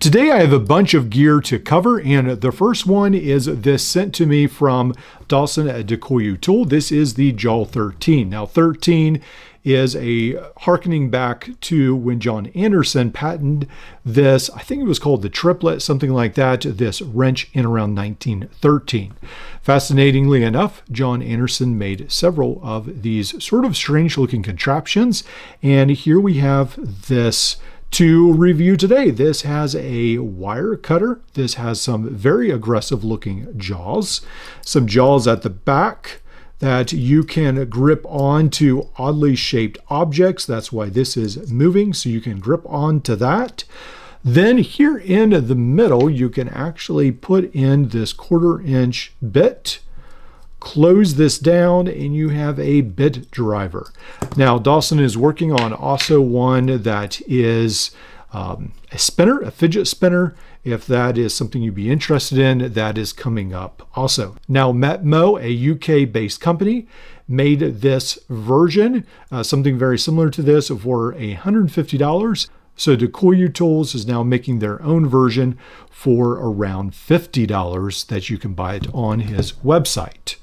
Today I have a bunch of gear to cover, and the first one is this sent to me from Dawson at Dakoyu tool. This is the Jaw-13. Now 13 is a harkening back to when John Anderson patented this, I think it was called the triplet, something like that, this wrench in around 1913. Fascinatingly enough, John Anderson made several of these sort of strange looking contraptions, and here we have this to review today. This has a wire cutter. This has some very aggressive looking jaws, some jaws at the back that you can grip onto oddly shaped objects. That's why this is moving, so you can grip onto that. Then here in the middle, you can actually put in this 1/4 inch bit, close this down, and you have a bit driver. Now Dawson is working on also one that is a spinner, a fidget spinner. If that is something you'd be interested in, that is coming up also. Now Metmo, a UK-based company, made this version, something very similar to this, for $150. So Dakoyu Tools is now making their own version for around $50 that you can buy it on his website.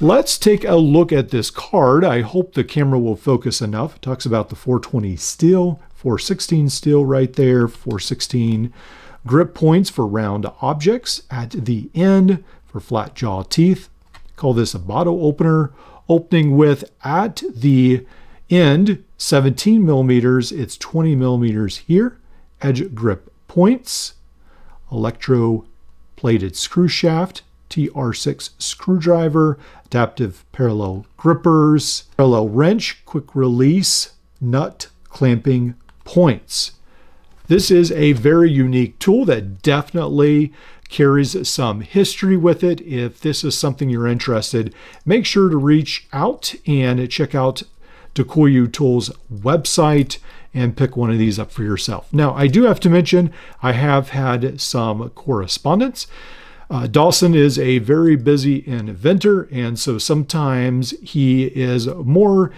Let's take a look at this card. I hope the camera will focus enough. It talks about the 420 steel, 416 steel right there, 416 grip points for round objects at the end for flat jaw teeth. Call this a bottle opener, opening with at the end 17 millimeters. It's 20 millimeters here. Edge grip points, electro plated screw shaft, TR6 screwdriver, adaptive parallel grippers, parallel wrench, quick release, nut clamping points. This is a very unique tool that definitely carries some history with it. If this is something you're interested, make sure to reach out and check out Dakoyu Tools website and pick one of these up for yourself. Now, I do have to mention, I have had some correspondence. Dawson is a very busy inventor, and so sometimes he is more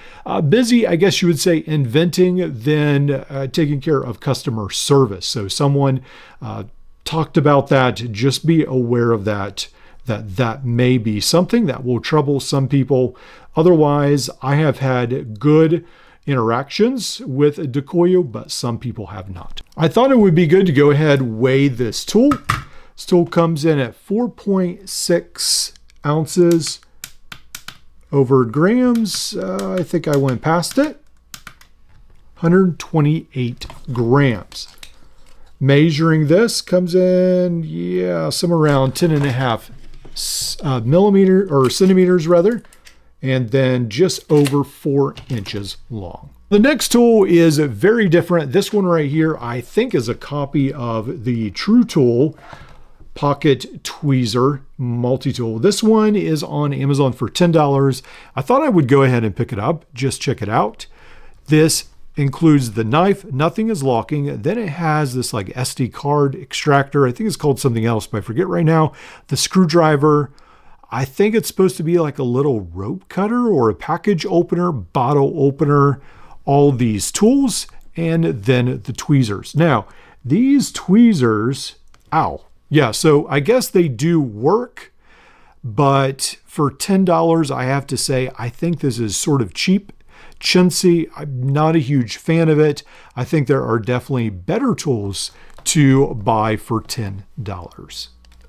busy, I guess you would say, inventing than taking care of customer service. So someone talked about that. Just be aware of that may be something that will trouble some people. Otherwise, I have had good interactions with Dakoyu, but some people have not. I thought it would be good to go ahead and weigh this tool. This tool comes in at 4.6 ounces over grams. I think I went past it. 128 grams. Measuring this comes in, somewhere around 10.5 millimeter or centimeters rather, and then just over 4 inches long. The next tool is very different. This one right here, I think, is a copy of the True Tool Pocket Tweezer multi-tool. This one is on Amazon for $10. I thought I would go ahead and pick it up, just check it out. This includes the knife, nothing is locking. Then it has this like SD card extractor. I think it's called something else, but I forget right now. The screwdriver, I think it's supposed to be like a little rope cutter or a package opener, bottle opener, all these tools, and then the tweezers. Now, these tweezers, ow. Yeah, so I guess they do work, but for $10, I have to say, I think this is sort of cheap, chintzy. I'm not a huge fan of it. I think there are definitely better tools to buy for $10.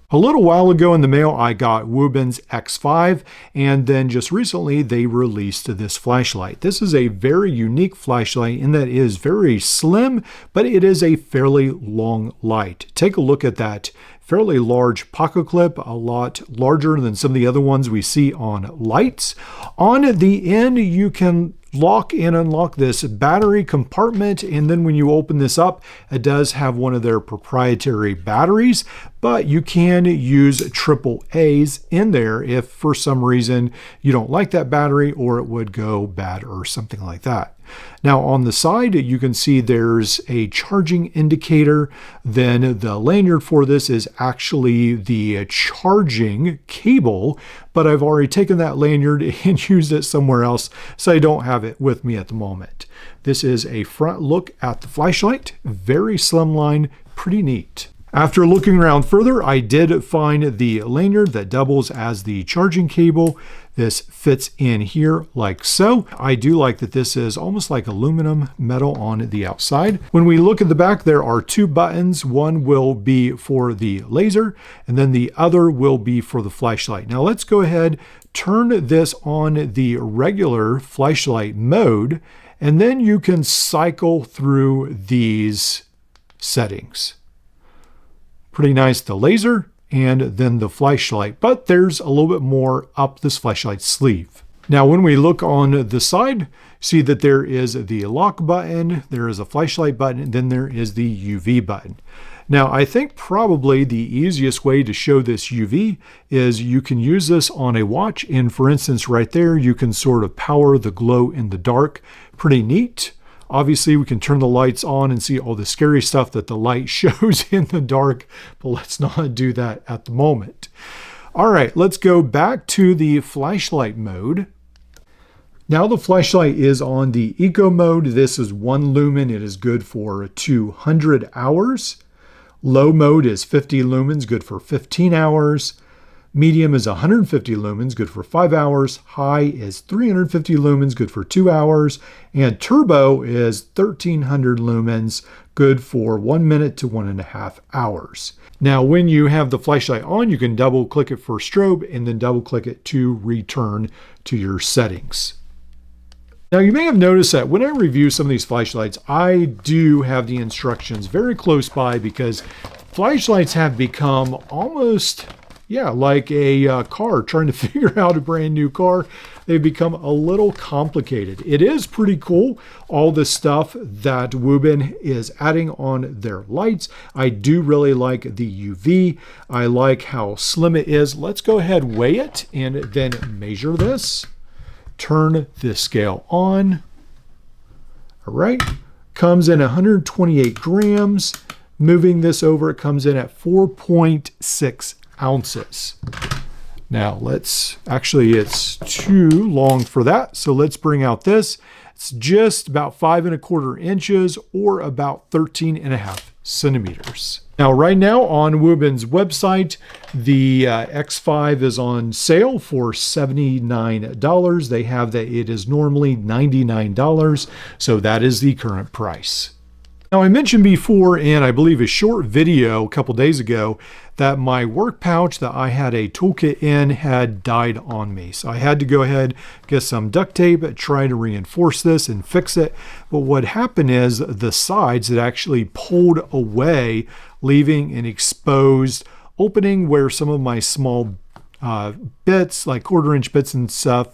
A little while ago in the mail, I got Wuben X5, and then just recently they released this flashlight. This is a very unique flashlight in that it is very slim, but it is a fairly long light. Take a look at that fairly large pocket clip, a lot larger than some of the other ones we see on lights. On the end, you can lock and unlock this battery compartment, and then when you open this up, it does have one of their proprietary batteries, but you can use AAAs in there if for some reason you don't like that battery or it would go bad or something like that. Now on the side, you can see there's a charging indicator. Then the lanyard for this is actually the charging cable, but I've already taken that lanyard and used it somewhere else, so I don't have it with me at the moment. This is a front look at the flashlight, very slimline, pretty neat. After looking around further, I did find the lanyard that doubles as the charging cable. This fits in here like so. I do like that this is almost like aluminum metal on the outside. When we look at the back, there are two buttons. One will be for the laser, and then the other will be for the flashlight. Now let's go ahead, turn this on the regular flashlight mode, and then you can cycle through these settings. Pretty nice, the laser and then the flashlight, but there's a little bit more up this flashlight sleeve. Now, when we look on the side, see that there is the lock button, there is a flashlight button, and then there is the UV button. Now, I think probably the easiest way to show this UV is you can use this on a watch, and for instance, right there, you can sort of power the glow in the dark. Pretty neat. Obviously, we can turn the lights on and see all the scary stuff that the light shows in the dark, but let's not do that at the moment. All right, let's go back to the flashlight mode. Now the flashlight is on the eco mode. This is 1 lumen. It is good for 200 hours. Low mode is 50 lumens, good for 15 hours. Medium is 150 lumens, good for 5 hours. High is 350 lumens, good for 2 hours. And turbo is 1300 lumens, good for 1 minute to 1.5 hours. Now, when you have the flashlight on, you can double click it for strobe and then double click it to return to your settings. Now, you may have noticed that when I review some of these flashlights, I do have the instructions very close by because flashlights have become almost like a car, trying to figure out a brand new car. They've become a little complicated. It is pretty cool, all the stuff that Wuben is adding on their lights. I do really like the UV. I like how slim it is. Let's go ahead, weigh it, and then measure this. Turn the scale on. All right, comes in 128 grams. Moving this over, it comes in at 4.6 ounces. Now it's too long for that, so let's bring out this. It's just about 5.25 inches or about 13.5 centimeters. Now, right now on Wuben's website, the X5 is on sale for $79. They have that it is normally $99, so that is the current price. Now, I mentioned before in, I believe, a short video a couple days ago that my work pouch that I had a toolkit in had died on me. So I had to go ahead, get some duct tape, try to reinforce this and fix it. But what happened is the sides had actually pulled away, leaving an exposed opening where some of my small bits, like 1/4-inch bits and stuff,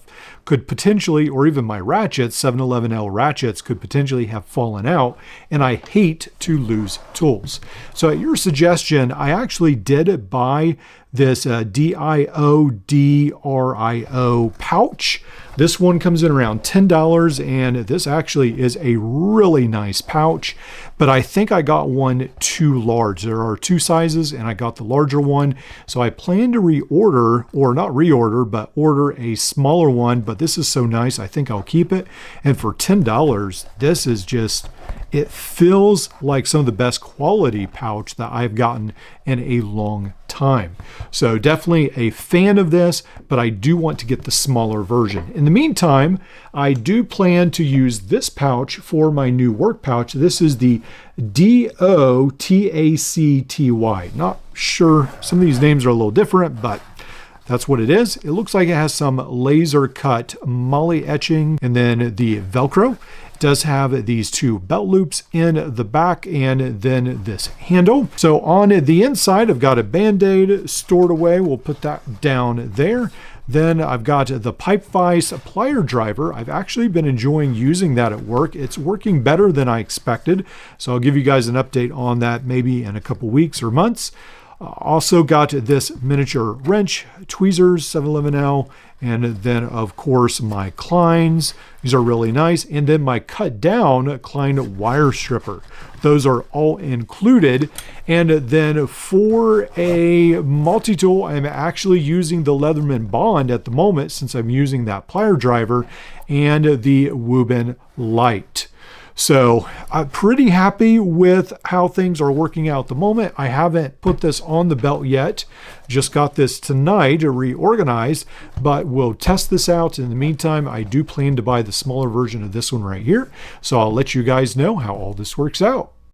could potentially, or even my ratchets, 711L ratchets, could potentially have fallen out, and I hate to lose tools. So at your suggestion, I actually did buy this DIO pouch. This one comes in around $10, and this actually is a really nice pouch, but I think I got one too large. There are two sizes, and I got the larger one, so I plan to reorder, or not reorder, but order a smaller one, but this is so nice, I think I'll keep it. And for $10, this is just, it feels like some of the best quality pouch that I've gotten in a long time. So definitely a fan of this, but I do want to get the smaller version. In the meantime, I do plan to use this pouch for my new work pouch. This is the DOTACTY. Not sure, some of these names are a little different, but that's what it is. It looks like it has some laser cut moly etching, and then the Velcro. It does have these two belt loops in the back and then this handle. So on the inside, I've got a Band-Aid stored away. We'll put that down there. Then I've got the pipe vise plier driver. I've actually been enjoying using that at work. It's working better than I expected. So I'll give you guys an update on that maybe in a couple weeks or months. Also got this miniature wrench, tweezers, 711L, and then of course my Kleins. These are really nice. And then my cut down Klein wire stripper. Those are all included. And then for a multi-tool, I'm actually using the Leatherman Bond at the moment since I'm using that plier driver and the Wuben Light. So I'm pretty happy with how things are working out at the moment. I haven't put this on the belt yet. Just got this tonight reorganized, but we'll test this out. In the meantime, I do plan to buy the smaller version of this one right here. So I'll let you guys know how all this works out.